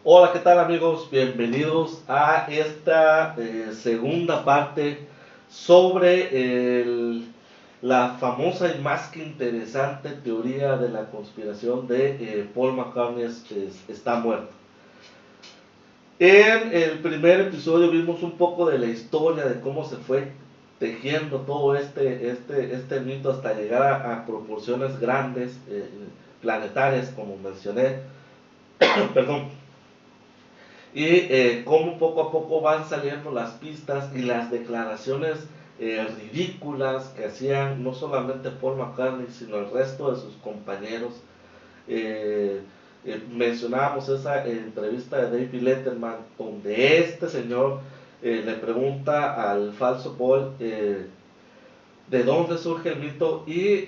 Hola, ¿qué tal amigos? Bienvenidos a esta segunda parte sobre la famosa y más que interesante teoría de la conspiración de Paul McCartney está muerto. En el primer episodio vimos un poco de la historia de cómo se fue tejiendo todo este mito hasta llegar a proporciones grandes, planetarias, como mencioné. Perdón. Y cómo poco a poco van saliendo las pistas y las declaraciones ridículas que hacían no solamente Paul McCartney, sino el resto de sus compañeros. Mencionábamos esa entrevista de David Letterman, donde este señor le pregunta al falso Paul de dónde surge el mito, y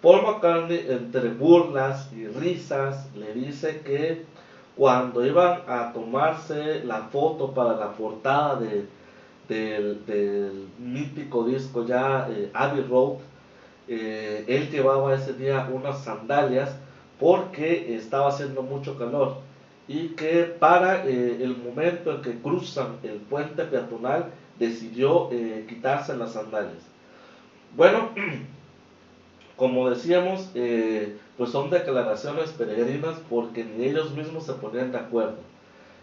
Paul McCartney, entre burlas y risas, le dice que cuando iban a tomarse la foto para la portada del mítico disco ya Abbey Road, él llevaba ese día unas sandalias porque estaba haciendo mucho calor, y que para el momento en que cruzan el puente peatonal decidió quitarse las sandalias. Bueno, como decíamos, pues son declaraciones peregrinas porque ni ellos mismos se ponían de acuerdo.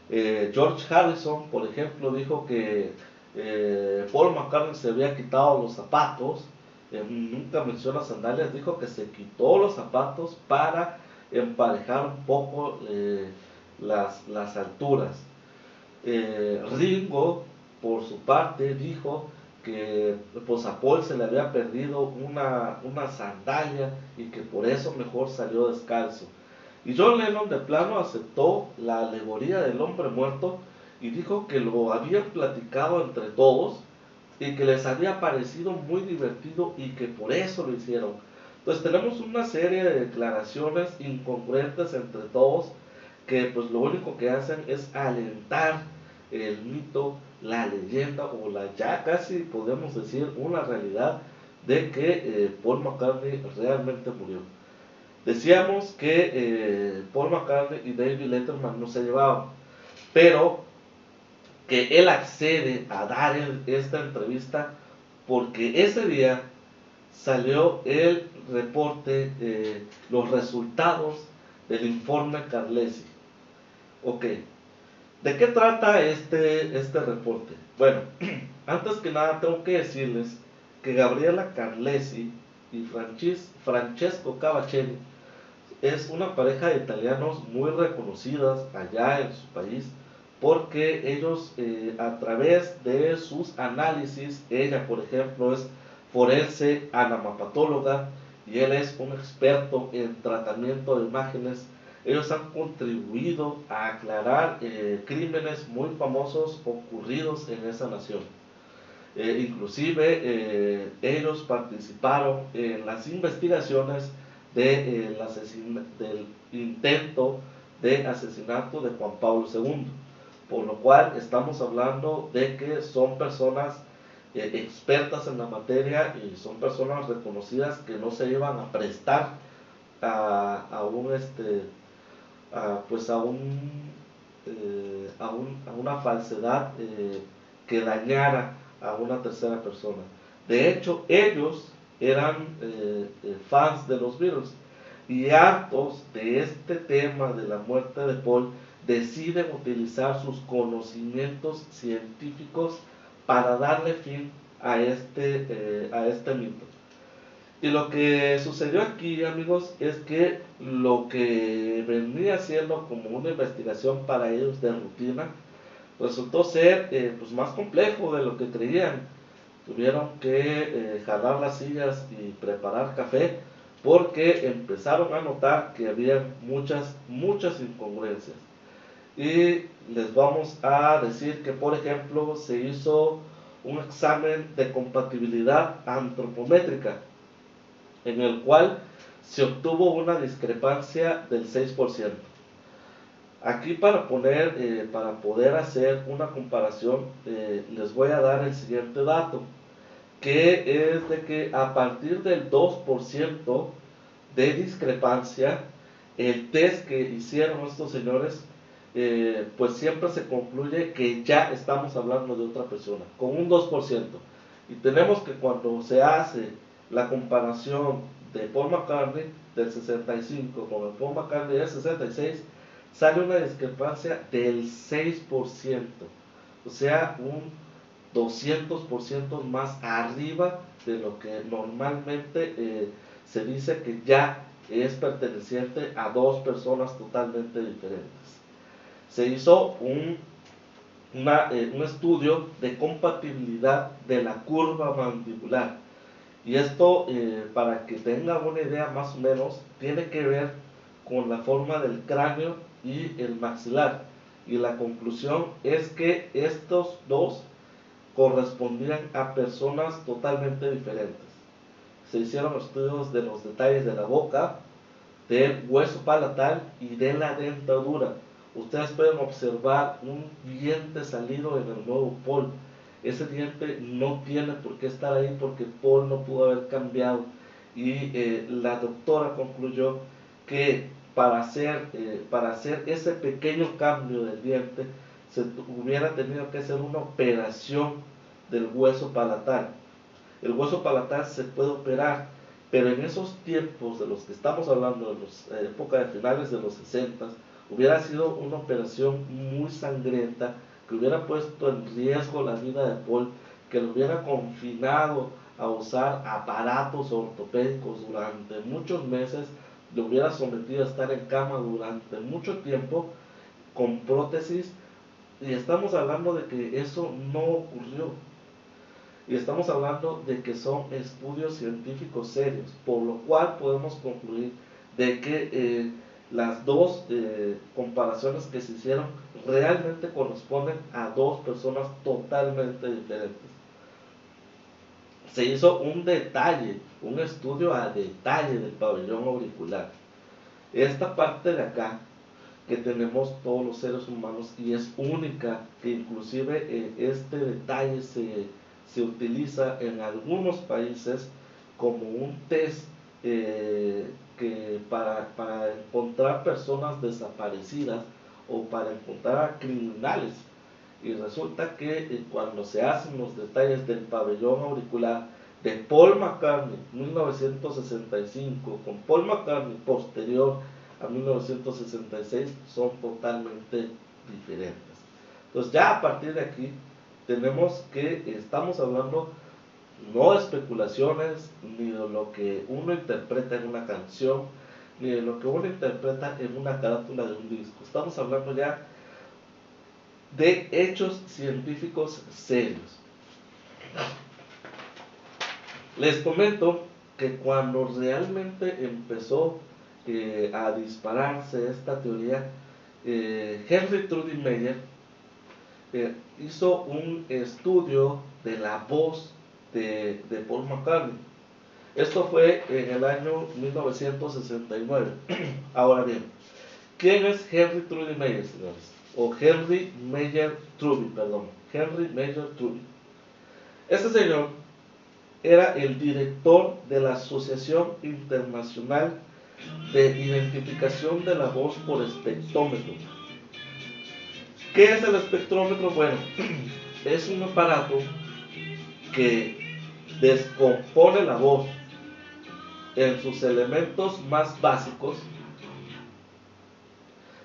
George Harrison, por ejemplo, dijo que Paul McCartney se había quitado los zapatos, nunca menciona sandalias, dijo que se quitó los zapatos para emparejar un poco las alturas. Ringo, por su parte, dijo que pues a Paul se le había perdido una sandalia y que por eso mejor salió descalzo. Y John Lennon de plano aceptó la alegoría del hombre muerto y dijo que lo habían platicado entre todos y que les había parecido muy divertido y que por eso lo hicieron. Entonces tenemos una serie de declaraciones incongruentes entre todos que pues lo único que hacen es alentar el mito, la leyenda o la ya casi podemos decir una realidad de que Paul McCartney realmente murió. Decíamos que Paul McCartney y David Letterman no se llevaban, pero que él accede a dar esta entrevista porque ese día salió el reporte, los resultados del informe Carlesi. Ok, ¿de qué trata este reporte? Bueno, antes que nada tengo que decirles que Gabriela Carlesi y Francesco Cavacelli es una pareja de italianos muy reconocidas allá en su país porque ellos a través de sus análisis, ella por ejemplo es forense anatomatóloga y él es un experto en tratamiento de imágenes. Ellos han contribuido a aclarar crímenes muy famosos ocurridos en esa nación. Inclusive ellos participaron en las investigaciones del intento de asesinato de Juan Pablo II, por lo cual estamos hablando de que son personas expertas en la materia y son personas reconocidas que no se iban a prestar a un pues a una falsedad que dañara a una tercera persona. De hecho, ellos eran fans de los Beatles y hartos de este tema de la muerte de Paul, deciden utilizar sus conocimientos científicos para darle fin a este mito. Y lo que sucedió aquí, amigos, es que lo que venía siendo como una investigación para ellos de rutina, resultó ser pues más complejo de lo que creían. Tuvieron que jalar las sillas y preparar café porque empezaron a notar que había muchas incongruencias. Y les vamos a decir que, por ejemplo, se hizo un examen de compatibilidad antropométrica, en el cual se obtuvo una discrepancia del 6%. Aquí para poder hacer una comparación, les voy a dar el siguiente dato, que es de que a partir del 2% de discrepancia, el test que hicieron estos señores, pues siempre se concluye que ya estamos hablando de otra persona, con un 2%. Y tenemos que cuando se hace la comparación de Paul McCartney del 65 con el Paul McCartney del 66, sale una discrepancia del 6%, o sea, un 200% más arriba de lo que normalmente se dice que ya es perteneciente a dos personas totalmente diferentes. Se hizo un estudio de compatibilidad de la curva mandibular, y esto, para que tengan una idea más o menos, tiene que ver con la forma del cráneo y el maxilar, y la conclusión es que estos dos correspondían a personas totalmente diferentes. Se hicieron estudios de los detalles de la boca, del hueso palatal y de la dentadura. Ustedes pueden observar un diente salido en el nuevo Paul. Ese diente no tiene por qué estar ahí porque Paul no pudo haber cambiado. Y la doctora concluyó que para hacer ese pequeño cambio del diente se hubiera tenido que hacer una operación del hueso palatal. El hueso palatal se puede operar, pero en esos tiempos de los que estamos hablando, de la época de finales de los 60, hubiera sido una operación muy sangrienta que hubiera puesto en riesgo la vida de Paul, que lo hubiera confinado a usar aparatos ortopédicos durante muchos meses, lo hubiera sometido a estar en cama durante mucho tiempo con prótesis, y estamos hablando de que eso no ocurrió. Y estamos hablando de que son estudios científicos serios, por lo cual podemos concluir de que las dos comparaciones que se hicieron realmente corresponden a dos personas totalmente diferentes. Se hizo un estudio a detalle del pabellón auricular. Esta parte de acá que tenemos todos los seres humanos y es única, que inclusive este detalle se utiliza en algunos países como un test que para encontrar personas desaparecidas o para encontrar a criminales. Y resulta que cuando se hacen los detalles del pabellón auricular de Paul McCartney 1965 con Paul McCartney posterior a 1966, son totalmente diferentes. Entonces ya a partir de aquí tenemos que estamos hablando no de especulaciones, ni de lo que uno interpreta en una canción, ni de lo que uno interpreta en una carátula de un disco. Estamos hablando ya de hechos científicos serios. Les comento que cuando realmente empezó a dispararse esta teoría, Henry Trudy Meyer hizo un estudio de la voz de Paul McCartney. Esto fue en el año 1969. Ahora bien, ¿quién es Henry Trudy Meyer, señores? O Henry Meyer Truby, perdón. Henry Meyer Truby. Este señor era el director de la Asociación Internacional de Identificación de la Voz por Espectrómetro. ¿Qué es el espectrómetro? Bueno, es un aparato que descompone la voz en sus elementos más básicos,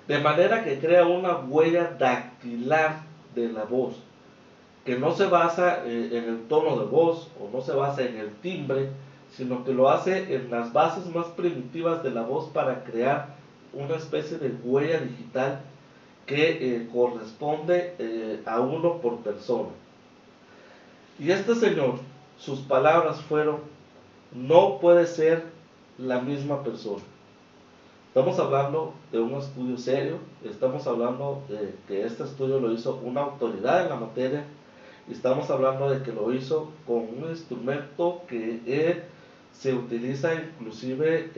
de manera que crea una huella dactilar de la voz, que no se basa en el tono de voz o no se basa en el timbre, sino que lo hace en las bases más primitivas de la voz para crear una especie de huella digital que corresponde a uno por persona. Y este señor, sus palabras fueron: no puede ser la misma persona. Estamos hablando de un estudio serio, estamos hablando de que este estudio lo hizo una autoridad en la materia, Estamos hablando de que lo hizo con un instrumento que se utiliza inclusive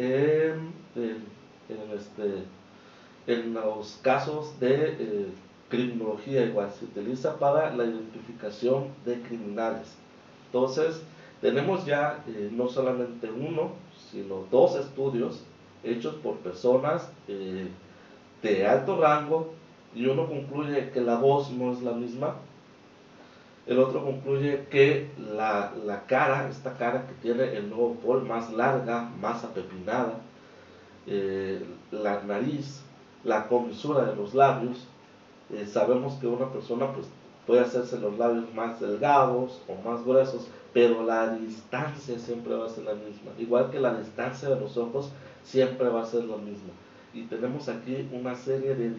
en los casos de criminología, igual se utiliza para la identificación de criminales. Entonces, tenemos ya no solamente uno, sino dos estudios hechos por personas de alto rango, y uno concluye que la voz no es la misma, el otro concluye que la cara, esta cara que tiene el nuevo Paul, más larga, más apepinada, la nariz, la comisura de los labios, sabemos que una persona pues puede hacerse los labios más delgados o más gruesos, pero la distancia siempre va a ser la misma, igual que la distancia de los ojos siempre va a ser la misma. Y tenemos aquí una serie de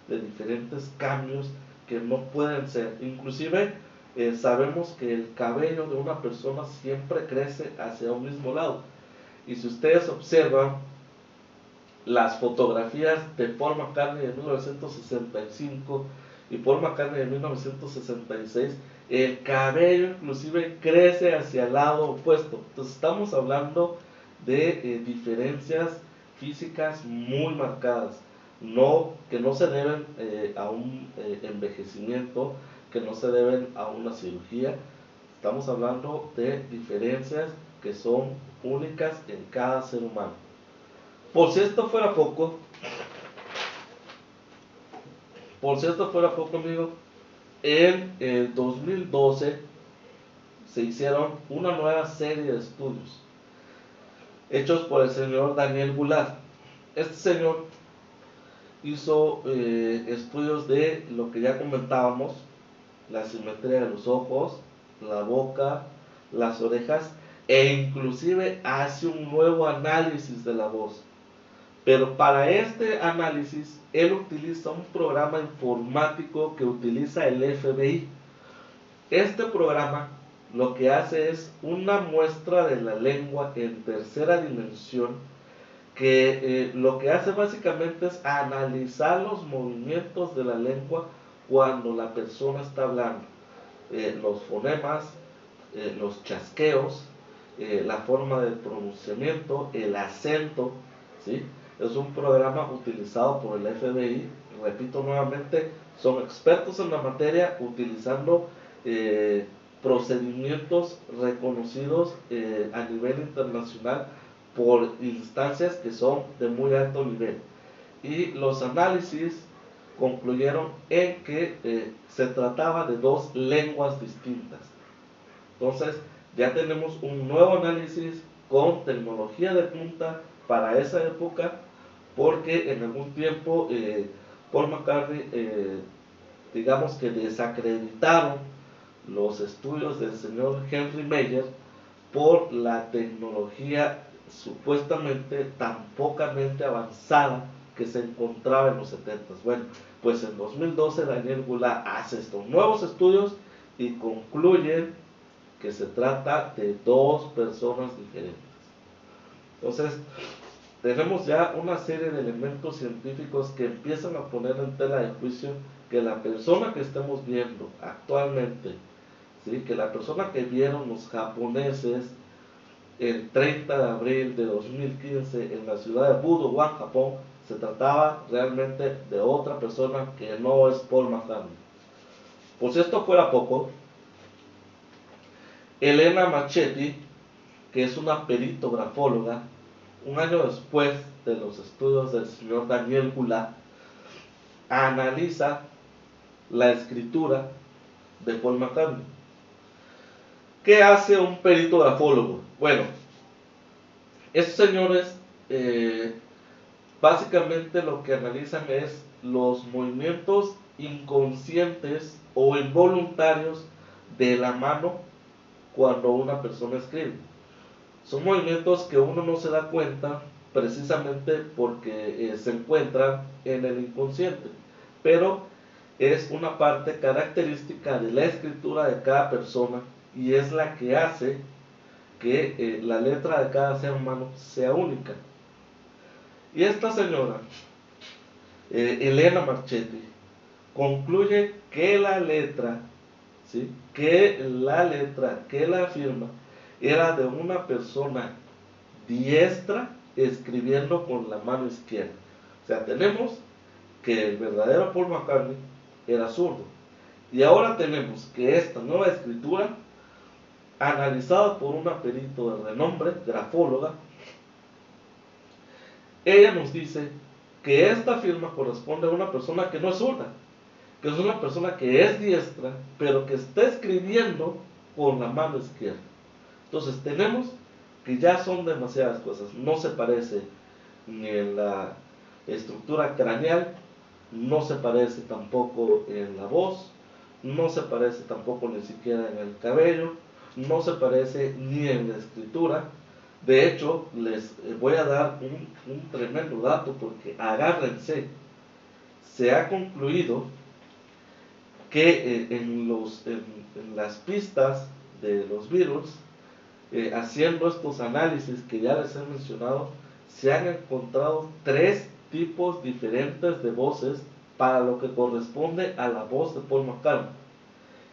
diferentes cambios que no pueden ser. Inclusive sabemos que el cabello de una persona siempre crece hacia un mismo lado. Y si ustedes observan las fotografías de Paul McCartney de 1965 y Paul McCartney de 1966, el cabello inclusive crece hacia el lado opuesto. Entonces estamos hablando de diferencias físicas muy marcadas, que no se deben a un envejecimiento, que no se deben a una cirugía. Estamos hablando de diferencias que son únicas en cada ser humano. Por si esto fuera poco, amigo, en el 2012 se hicieron una nueva serie de estudios hechos por el señor Daniel Goulart. Este señor hizo estudios de lo que ya comentábamos: la simetría de los ojos, la boca, las orejas, e inclusive hace un nuevo análisis de la voz. Pero para este análisis, él utiliza un programa informático que utiliza el FBI. Este programa lo que hace es una muestra de la lengua en tercera dimensión, que lo que hace básicamente es analizar los movimientos de la lengua cuando la persona está hablando. Los fonemas, los chasqueos, la forma de pronunciamiento, el acento, ¿sí? Es un programa utilizado por el FBI. Repito nuevamente, son expertos en la materia, utilizando procedimientos reconocidos a nivel internacional por instancias que son de muy alto nivel. Y los análisis concluyeron en que se trataba de dos lenguas distintas. Entonces, ya tenemos un nuevo análisis con tecnología de punta para esa época, porque en algún tiempo Paul McCartney, digamos que desacreditaron los estudios del señor Henry Meyer por la tecnología supuestamente tan pocamente avanzada que se encontraba en los 70. Bueno, pues en 2012 Daniel Goulart hace estos nuevos estudios y concluye que se trata de dos personas diferentes. Entonces, tenemos ya una serie de elementos científicos que empiezan a poner en tela de juicio que la persona que estemos viendo actualmente, ¿sí?, que la persona que vieron los japoneses el 30 de abril de 2015 en la ciudad de Budokan, Japón, se trataba realmente de otra persona que no es Paul McCartney. Por si esto fuera poco, Elena Marchetti, que es una peritografóloga, un año después de los estudios del señor Daniel Goulart, analiza la escritura de Paul McCartney. ¿Qué hace un peritografólogo? Bueno, estos señores básicamente lo que analizan es los movimientos inconscientes o involuntarios de la mano cuando una persona escribe. Son movimientos que uno no se da cuenta precisamente porque se encuentran en el inconsciente, pero es una parte característica de la escritura de cada persona y es la que hace que la letra de cada ser humano sea única. Y esta señora, Elena Marchetti, concluye que la letra ¿sí? Que la letra, que la firma era de una persona diestra escribiendo con la mano izquierda. O sea, tenemos que el verdadero Paul McCartney era zurdo. Y ahora tenemos que esta nueva escritura, analizada por una perito de renombre, grafóloga, ella nos dice que esta firma corresponde a una persona que no es zurda, que es una persona que es diestra, pero que está escribiendo con la mano izquierda. Entonces tenemos que ya son demasiadas cosas. No se parece ni en la estructura craneal, no se parece tampoco en la voz, no se parece tampoco ni siquiera en el cabello, no se parece ni en la escritura. De hecho, les voy a dar un tremendo dato porque agárrense. Se ha concluido que en las pistas de los virus, haciendo estos análisis que ya les he mencionado, se han encontrado 3 tipos diferentes de voces para lo que corresponde a la voz de Paul McCartney.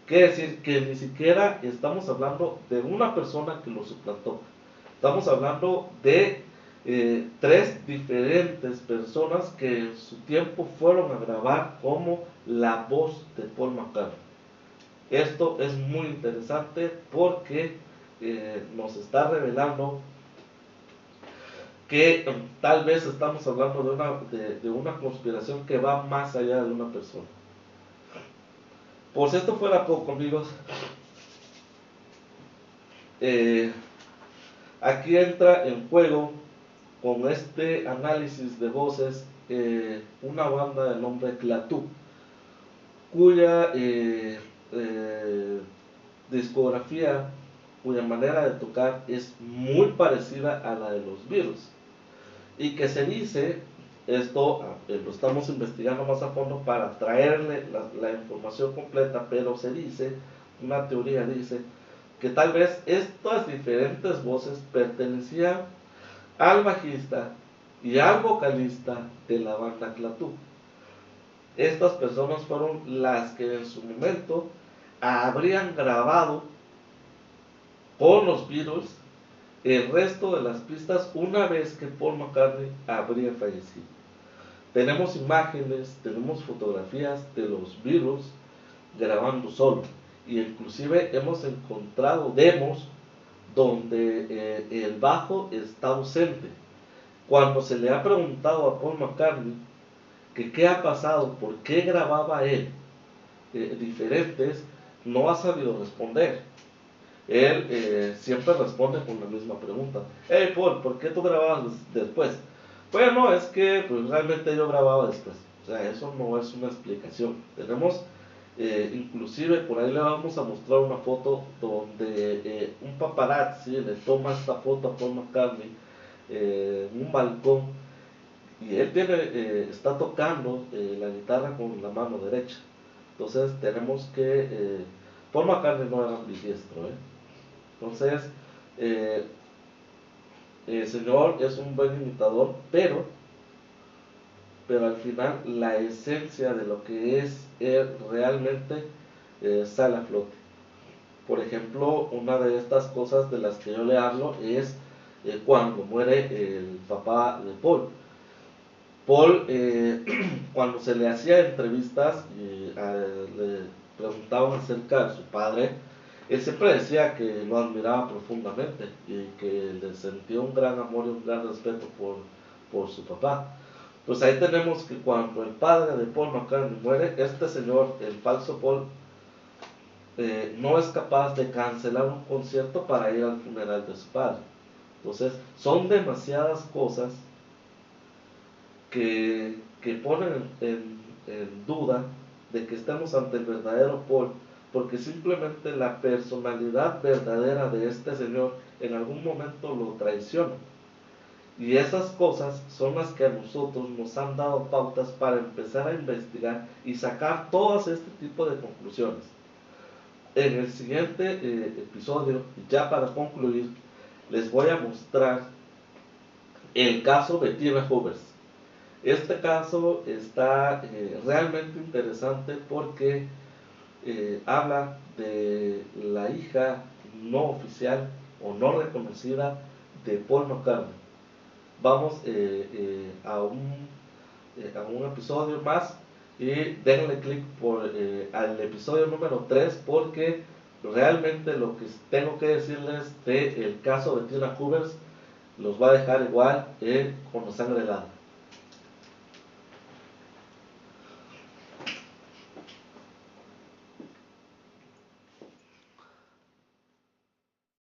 Quiere decir que ni siquiera estamos hablando de una persona que lo suplantó. Estamos hablando de 3 diferentes personas que en su tiempo fueron a grabar como la voz de Paul McCartney. Esto es muy interesante porque nos está revelando que tal vez estamos hablando de una conspiración que va más allá de una persona. Por si esto fuera poco, amigos, aquí entra en juego con este análisis de voces una banda de nombre Clatú, cuya discografía, cuya manera de tocar es muy parecida a la de los Beatles, y que se dice, esto lo estamos investigando más a fondo para traerle la información completa, pero se dice, una teoría dice, que tal vez estas diferentes voces pertenecían al bajista y al vocalista de la banda Clatú. Estas personas fueron las que en su momento habrían grabado con los Beatles el resto de las pistas una vez que Paul McCartney habría fallecido. Tenemos imágenes, tenemos fotografías de los Beatles grabando solo, y inclusive hemos encontrado demos donde el bajo está ausente. Cuando se le ha preguntado a Paul McCartney que qué ha pasado, por qué grababa él diferentes, no ha sabido responder. Él siempre responde con la misma pregunta: hey Paul, ¿por qué tú grababas después? Bueno, es que pues realmente yo grababa después. O sea, eso no es una explicación. Tenemos inclusive por ahí le vamos a mostrar una foto donde un paparazzi le toma esta foto a Paul McCartney en un balcón, y él está tocando la guitarra con la mano derecha. Entonces tenemos que Paul McCartney no era ambidiestro, entonces el señor es un buen imitador, pero al final la esencia de lo que es él realmente sale a flote. Por ejemplo, una de estas cosas de las que yo le hablo es cuando muere el papá de Paul. Paul, cuando se le hacía entrevistas y le preguntaban acerca de su padre, él siempre decía que lo admiraba profundamente y que le sentía un gran amor y un gran respeto por su papá. Pues ahí tenemos que cuando el padre de Paul McCartney muere, este señor, el falso Paul, no es capaz de cancelar un concierto para ir al funeral de su padre. Entonces, son demasiadas cosas que ponen en duda de que estamos ante el verdadero Paul, porque simplemente la personalidad verdadera de este señor en algún momento lo traiciona. Y esas cosas son las que a nosotros nos han dado pautas para empezar a investigar y sacar todas este tipo de conclusiones. En el siguiente episodio, ya para concluir, les voy a mostrar el caso de Tina Hoovers. Este caso está realmente interesante porque habla de la hija no oficial o no reconocida de Paul McCartney. Vamos a un episodio más y denle clic al episodio número 3 porque realmente lo que tengo que decirles del caso de Tina Coolers los va a dejar igual con la sangre helada.